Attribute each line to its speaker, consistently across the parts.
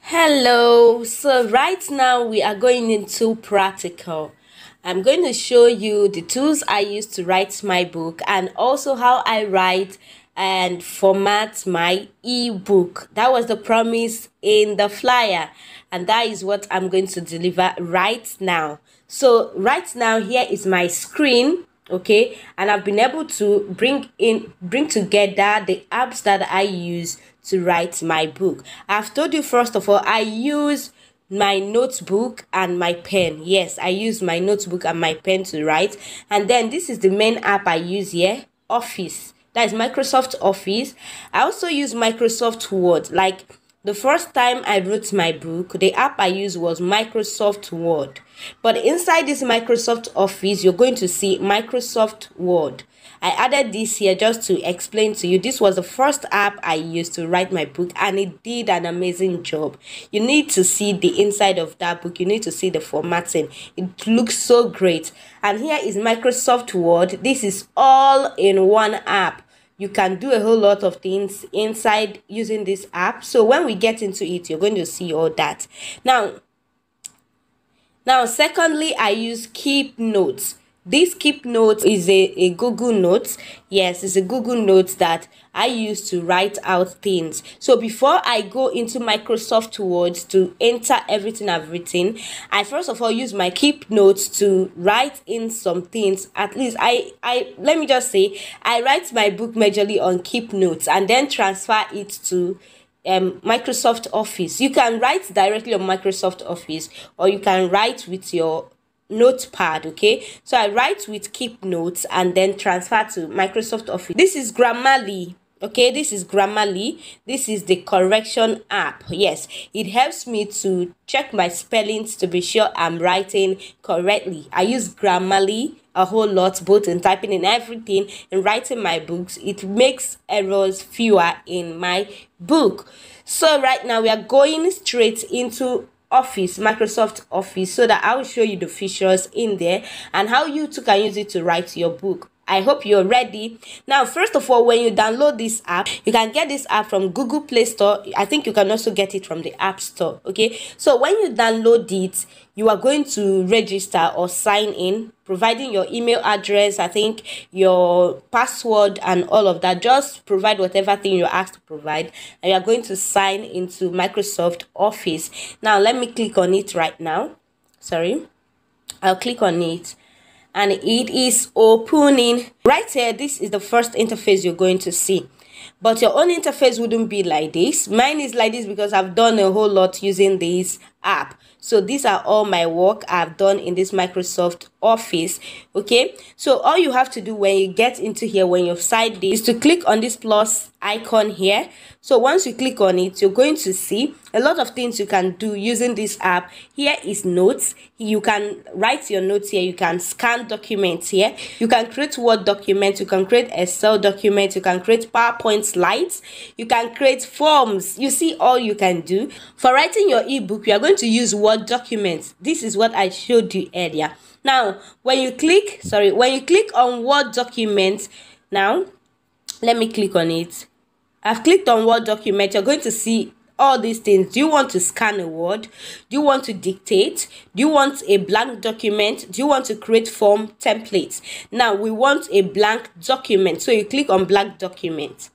Speaker 1: Hello, so right now we are going into practical. I'm going to show you the tools I use to write my book and also how I write and format my ebook. That was the promise in the flyer, and that is what I'm going to deliver right now. So right now here is my screen, okay, and I've been able to bring together the apps that I use to write my book. I've told you, first of all, I use my notebook and my pen. Yes, I use my notebook and my pen to write. And then this is the main app I use here, Office. That is Microsoft Office. I also use Microsoft Word. Like the first time I wrote my book, the app I used was Microsoft Word. But inside this Microsoft Office, you're going to see Microsoft Word. I added this here just to explain to you. This was the first app I used to write my book, and it did an amazing job. You need to see the inside of that book. You need to see the formatting. It looks so great. And here is Microsoft Word. This is all in one app. You can do a whole lot of things inside using this app. So when we get into it, you're going to see all that. Now, secondly, I use Keep Notes. This Keep Notes is a Google Notes. Yes, it's a Google Notes that I use to write out things. So before I go into Microsoft Word to enter everything I've written, I first of all use my Keep Notes to write in some things. At least let me just say, I write my book majorly on Keep Notes and then transfer it to Microsoft Office. You can write directly on Microsoft Office, or you can write with your notepad. Okay, so I write with Keep Notes and then transfer to Microsoft Office. This is Grammarly. Okay, this is Grammarly. This is the correction app. Yes, it helps me to check my spellings to be sure I'm writing correctly. I use Grammarly a whole lot, both in typing and everything, in writing my books. It makes errors fewer in my book. So right now we are going straight into Office, Microsoft Office, so that I will show you the features in there and how you too can use it to write your book. I hope you're ready. Now, first of all, when you download this app, you can get this app from Google Play Store. I think you can also get it from the App Store. Okay, so when you download it, you are going to register or sign in, providing your email address, I think your password and all of that. Just provide whatever thing you're asked to provide, and you are going to sign into Microsoft Office. Now, let me click on it right now. Sorry, I'll click on it. And it is opening. Right here, this is the first interface you're going to see. But your own interface wouldn't be like this. Mine is like this because I've done a whole lot using this app. So these are all my work I've done in this Microsoft Office. Okay, so all you have to do when you get into here, when you've signed this, is to click on this plus icon here. So once you click on it, you're going to see a lot of things you can do using this app. Here is notes. You can write your notes here. You can scan documents here. You can create Word documents. You can create Excel documents. You can create PowerPoint slides. You can create forms. You see all you can do. For writing your ebook, you are going to use Word documents. This is what I showed you earlier. Now, when you click on Word documents, now let me click on it. I've clicked on Word document. You're going to see all these things. Do you want to scan a word? Do you want to dictate? Do you want a blank document? Do you want to create form templates? Now we want a blank document, so you click on blank document.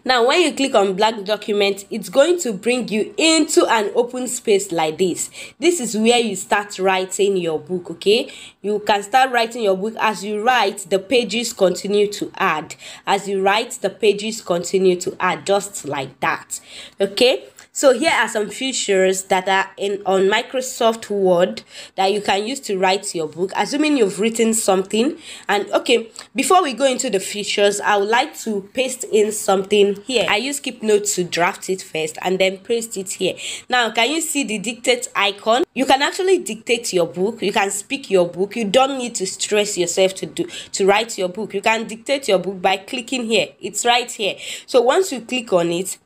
Speaker 1: Now when you click on blank document, it's going to bring you into an open space like this. This is where you start writing your book. Okay, you can start writing your book. As you write, the pages continue to add. As you write, the pages continue to add, just like that. Okay, so here are some features that are on Microsoft Word that you can use to write your book, assuming you've written something. And okay, before we go into the features, I would like to paste in something here. I use Keep Notes to draft it first and then paste it here. Now, can you see the dictate icon? You can actually dictate your book. You can speak your book. You don't need to stress yourself to write your book. You can dictate your book by clicking here. It's right here. So once you click on it,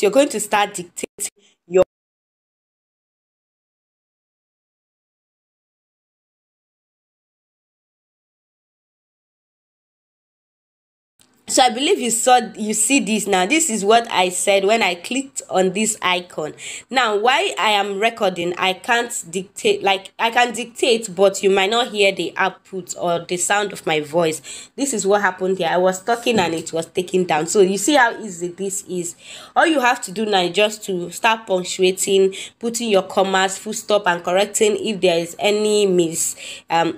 Speaker 1: you're going to start dictating your. So I believe you see this now. This is what I said when I clicked on this icon. Now, while I am recording, I can't dictate, like I can dictate, but you might not hear the output or the sound of my voice. This is what happened here. I was talking and it was taken down. So you see how easy this is. All you have to do now is just to start punctuating, putting your commas, full stop, and correcting if there is any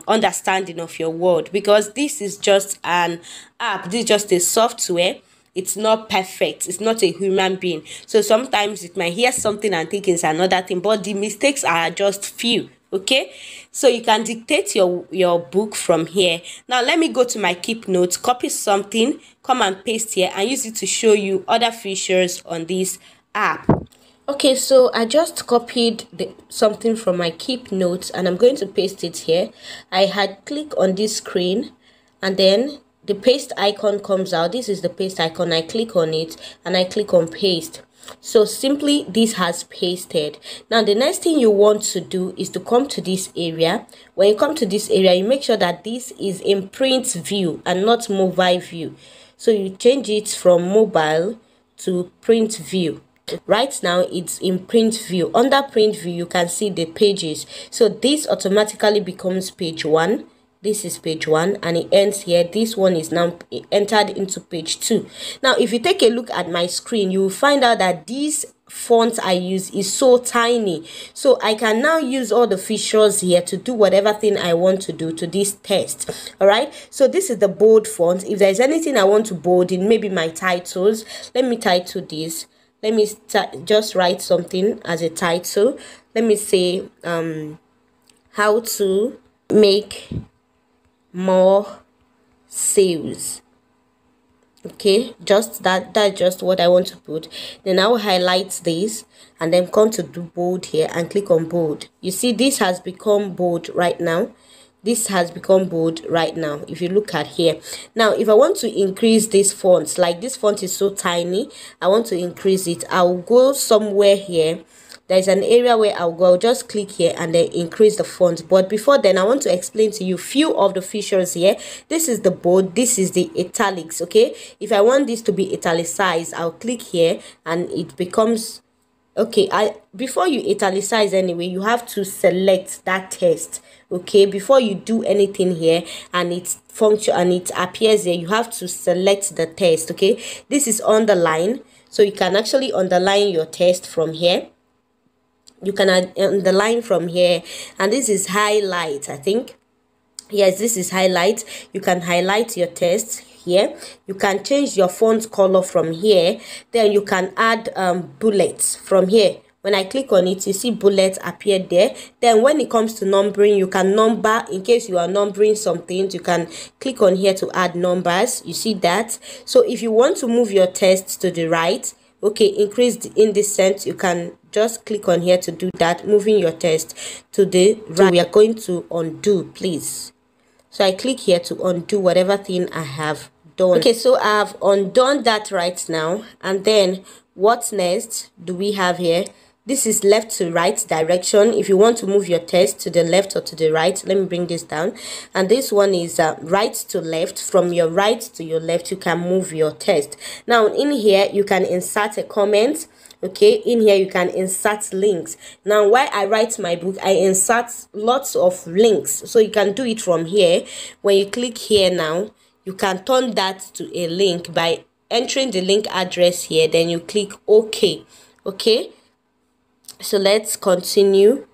Speaker 1: understanding of your word, because this is just an app. This is just a software. It's not perfect. It's not a human being. So sometimes it might hear something and think it's another thing, but the mistakes are just few. Okay, so you can dictate your book from here. Now let me go to my keep notes, copy something, come and paste here, and use it to show you other features on this app. Okay, so I just copied something from my keep notes and I'm going to paste it here. I had clicked on this screen and then the paste icon comes out. This is the paste icon. I click on it and I click on paste. So simply this has pasted. Now the next thing you want to do is to come to this area. When you come to this area, you make sure that this is in print view and not mobile view. So you change it from mobile to print view. Right now it's in print view. Under print view you can see the pages. So this automatically becomes page 1. This is page 1 and it ends here. This one is now entered into page 2. Now if you take a look at my screen, you will find out that this font I use is so tiny. So I can now use all the features here to do whatever thing I want to do to this text. All right, so this is the bold font. If there's anything I want to bold in, maybe my titles, let me title this. Let me just write something as a title. Let me say how to make more sales. Okay, just that's just what I want to put. Then I'll highlight this and then come to do bold here and click on bold. You see this has become bold right now. This has become bold right now if you look at here. Now if I want to increase this font, like this font is so tiny, I want to increase it. I'll go somewhere here. There's an area where I'll go. I'll just click here and then increase the font. But before then, I want to explain to you few of the features here. This is the bold, this is the italics. Okay, if I want this to be italicized, I'll click here and it becomes okay. Before you italicize anyway, you have to select that text. Okay, before you do anything here and it function and it appears here, you have to select the text. Okay, this is underline, so you can actually underline your text from here. You can underline from here, and this is highlight. I think yes, this is highlight. You can highlight your text here. You can change your font color from here. Then you can add bullets from here. When I click on it, you see bullets appear there. Then when it comes to numbering, you can number. In case you are numbering some things, you can click on here to add numbers. You see that? So if you want to move your text to the right, okay, increase in this sense, you can just click on here to do that, moving your text to the right. So we are going to undo, please. So I click here to undo whatever thing I have done. Okay, so I have undone that right now. And then what next do we have here? This is left to right direction. If you want to move your text to the left or to the right, let me bring this down. And this one is right to left. From your right to your left, you can move your text. Now in here, you can insert a comment. Okay, in here you can insert links. Now while I write my book, I insert lots of links. So you can do it from here. When you click here now, you can turn that to a link by entering the link address here. Then you click OK. Okay. So let's continue.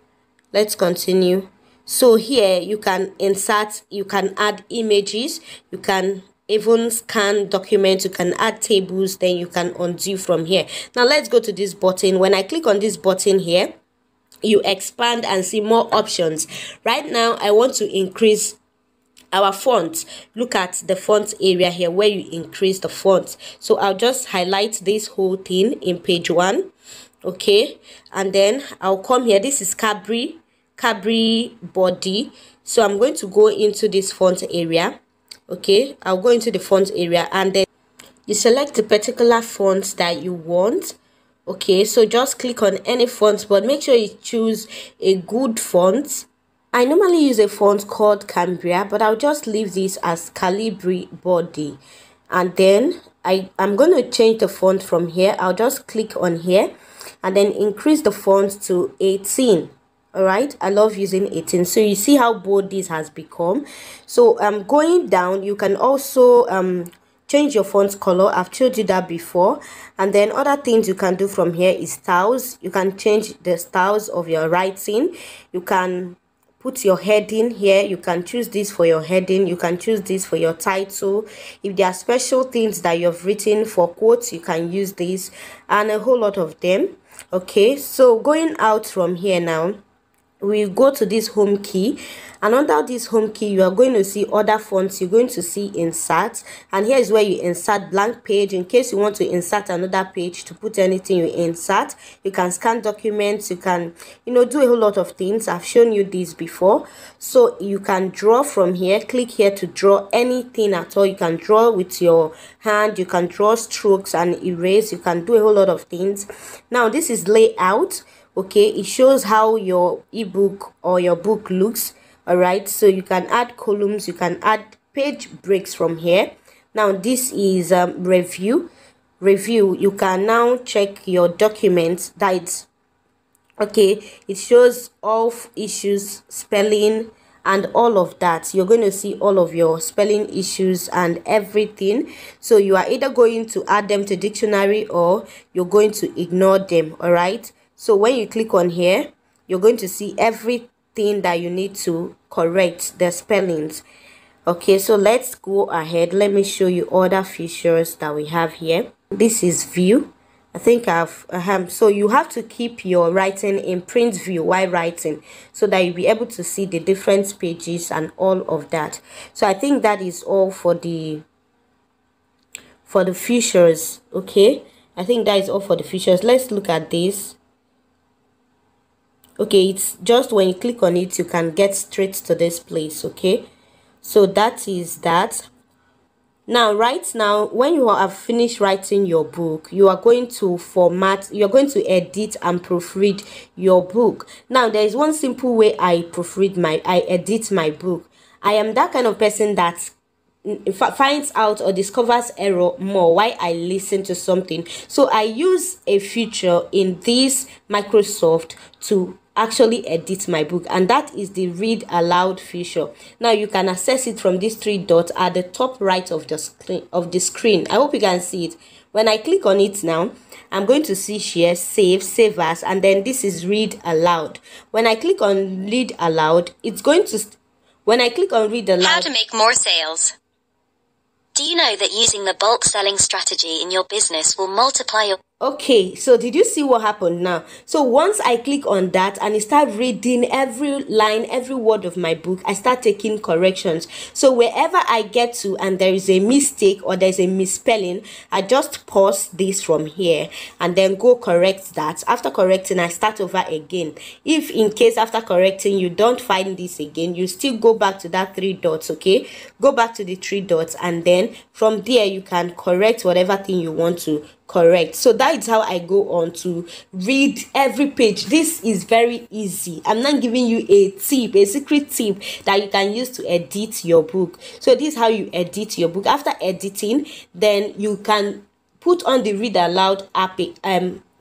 Speaker 1: So here you can insert, you can add images, you can even scan documents, you can add tables, then you can undo from here. Now let's go to this button. When I click on this button here, you expand and see more options. Right now I want to increase our font. Look at the font area here where you increase the font. So I'll just highlight this whole thing in page 1. Okay, and then I'll come here. This is Cabri body. So I'm going to go into this font area. Okay, I'll go into the font area and then you select the particular font that you want. Okay, so just click on any font, but make sure you choose a good font. I normally use a font called Cambria, but I'll just leave this as Calibri body. and then I'm going to change the font from here. I'll just click on here and then increase the font to 18. All right, I love using 18. So you see how bold this has become. So going down, you can also change your font color. I've showed you that before. And then other things you can do from here is styles. You can change the styles of your writing. You can put your heading here. You can choose this for your heading. You can choose this for your title. If there are special things that you've written for quotes, you can use this, and a whole lot of them. Okay, so going out from here now, we go to this home key, and under this home key you are going to see other fonts. You're going to see insert, and here is where you insert blank page in case you want to insert another page to put anything you insert. You can scan documents, you can do a whole lot of things. I've shown you this before. So you can draw from here. Click here to draw anything at all. You can draw with your hand, you can draw strokes and erase, you can do a whole lot of things. Now this is layout. Okay, it shows how your ebook or your book looks. All right, so you can add columns, you can add page breaks from here. Now this is review. You can now check your documents. That's okay, it shows all issues, spelling, and all of that. You're going to see all of your spelling issues and everything. So you are either going to add them to dictionary or you're going to ignore them. All right, so when you click on here, you're going to see everything that you need to correct the spellings. Okay, so let's go ahead. Let me show you other features that we have here. This is view. I think so you have to keep your writing in print view while writing so that you'll be able to see the different pages and all of that. So I think that is all for the features. Okay, I think that is all for the features. Let's look at this. Okay, it's just when you click on it you can get straight to this place. Okay, so that is that. Now, right now, when you have finished writing your book, you are going to format, you're going to edit and proofread your book. Now, there is one simple way I edit my book. I am that kind of person that finds out or discovers error more while I listen to something. So I use a feature in this Microsoft to actually edit my book, and that is the read aloud feature. Now you can access it from these three dots at the top right of the screen. I hope you can see it. When I click on it now, I'm going to see share, save as, and then this is read aloud. When I click on read aloud, it's going to when I click on read aloud,
Speaker 2: how to make more sales. Do you know that using the bulk selling strategy in your business will multiply your...
Speaker 1: Okay, so did you see what happened now? So once I click on that and I start reading every line, every word of my book, I start taking corrections. So wherever I get to and there is a mistake or there's a misspelling, I just pause this from here and then go correct that. After correcting, I start over again. If in case after correcting you don't find this again, you still go back to that three dots. Okay, go back to the three dots, and then from there you can correct whatever thing you want to correct. So that is how I go on to read every page. This is very easy. I'm not giving you a secret tip that you can use to edit your book. So this is how you edit your book. After editing, then you can put on the read aloud app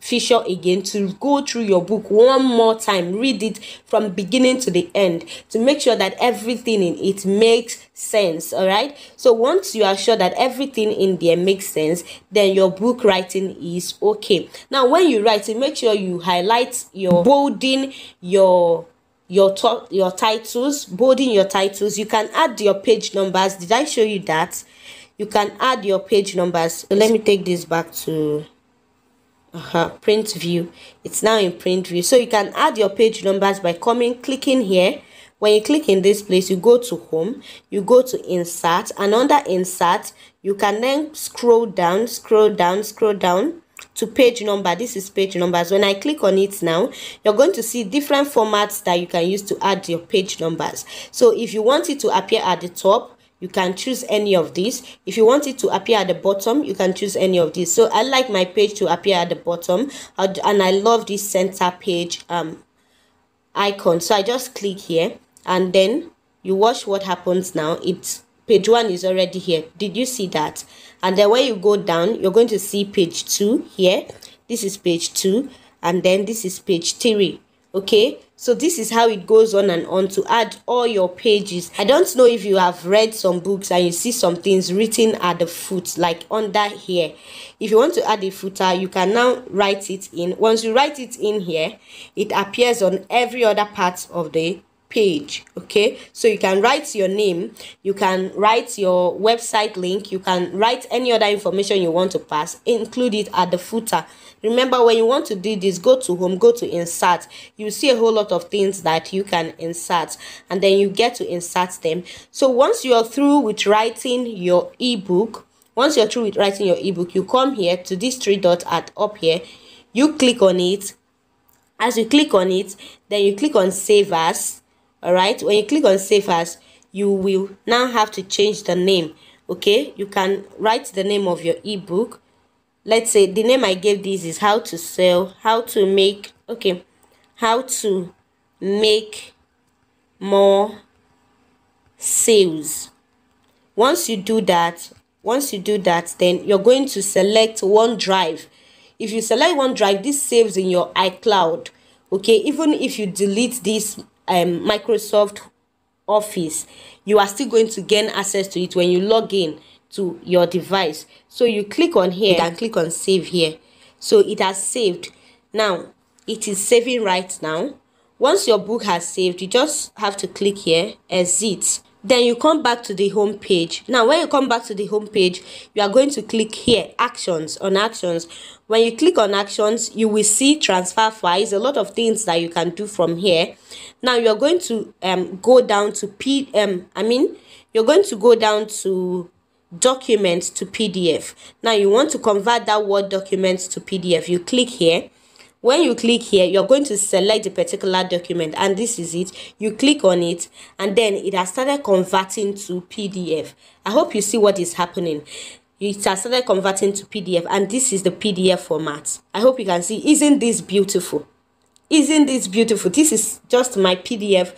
Speaker 1: feature again to go through your book one more time. Read it from beginning to the end to make sure that everything in it makes sense. All right, so once you are sure that everything in there makes sense, then your book writing is okay. Now when you write it, make sure you highlight your bolding your titles, bolding your titles. You can add your page numbers. Did I show you that? You can add your page numbers. So let me take this back to print view. It's now in print view. So you can add your page numbers by clicking here. When you click in this place, you go to home, you go to insert, and under insert you can then scroll down to page number. This is page numbers. When I click on it now, you're going to see different formats that you can use to add your page numbers. So if you want it to appear at the top, you can choose any of these. If you want it to appear at the bottom, you can choose any of these. So I like my page to appear at the bottom, and I love this center page icon. So I just click here, and then you watch what happens now. It page 1 is already here. Did you see that? And then when you go down, you're going to see page 2 here. This is page 2, and then this is page 3. Okay, so this is how it goes on and on to add all your pages. I don't know if you have read some books and you see some things written at the foot, like under here. If you want to add a footer, you can now write it in. Once you write it in here, it appears on every other part of the page. Okay, so you can write your name, you can write your website link, you can write any other information you want to pass, include it at the footer. Remember, when you want to do this, go to home, go to insert. You see a whole lot of things that you can insert, and then you get to insert them. So once you are through with writing your ebook, you come here to these 3 dots at up here, you click on it. As you click on it, then you click on save as. All right, when you click on save as, you will now have to change the name. Okay, you can write the name of your ebook. Let's say the name I gave this is how to make more sales. Once you do that, then you're going to select OneDrive. If you select OneDrive, this saves in your iCloud. Okay, even if you delete this Microsoft Office, you are still going to gain access to it when you log in to your device. So you click on here and click on save here. So it has saved. Now it is saving right now. Once your book has saved, you just have to click here, exit. Then you come back to the home page. Now when you come back to the home page, you are going to click here, actions. When you click on actions, you will see transfer files, a lot of things that you can do from here. Now you're going to go down to document to PDF. Now you want to convert that Word document to PDF. You click here. When you click here, you're going to select the particular document, and this is it. You click on it, and then it has started converting to PDF. I hope you see what is happening. It has started converting to PDF, and this is the PDF format. I hope you can see. Isn't this beautiful? Isn't this beautiful? This is just my PDF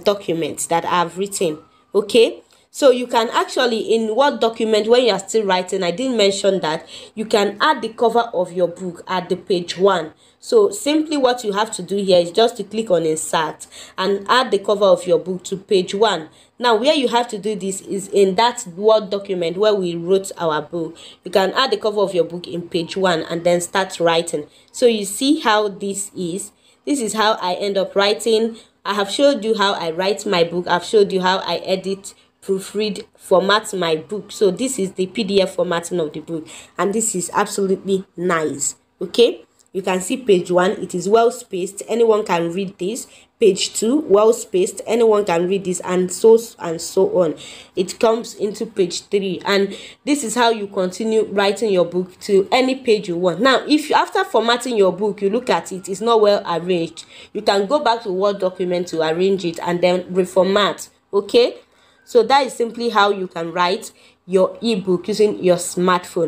Speaker 1: document that I've written. Okay, so you can actually, in Word document, when you are still writing, I didn't mention that, you can add the cover of your book at the page 1. So simply what you have to do here is just to click on insert and add the cover of your book to page 1. Now where you have to do this is in that Word document where we wrote our book. You can add the cover of your book in page 1 and then start writing. So you see how this is. This is how I end up writing. I have showed you how I write my book. I've showed you how I edit, proofread, format my book. So this is the PDF formatting of the book, and this is absolutely nice. Okay, you can see page 1, it is well spaced, anyone can read this. Page 2, well spaced, anyone can read this, and so on. It comes into page 3, and this is how you continue writing your book to any page you want. Now if after formatting your book you look at it, it's not well arranged, you can go back to Word document to arrange it and then reformat. Okay, so that is simply how you can write your ebook using your smartphone.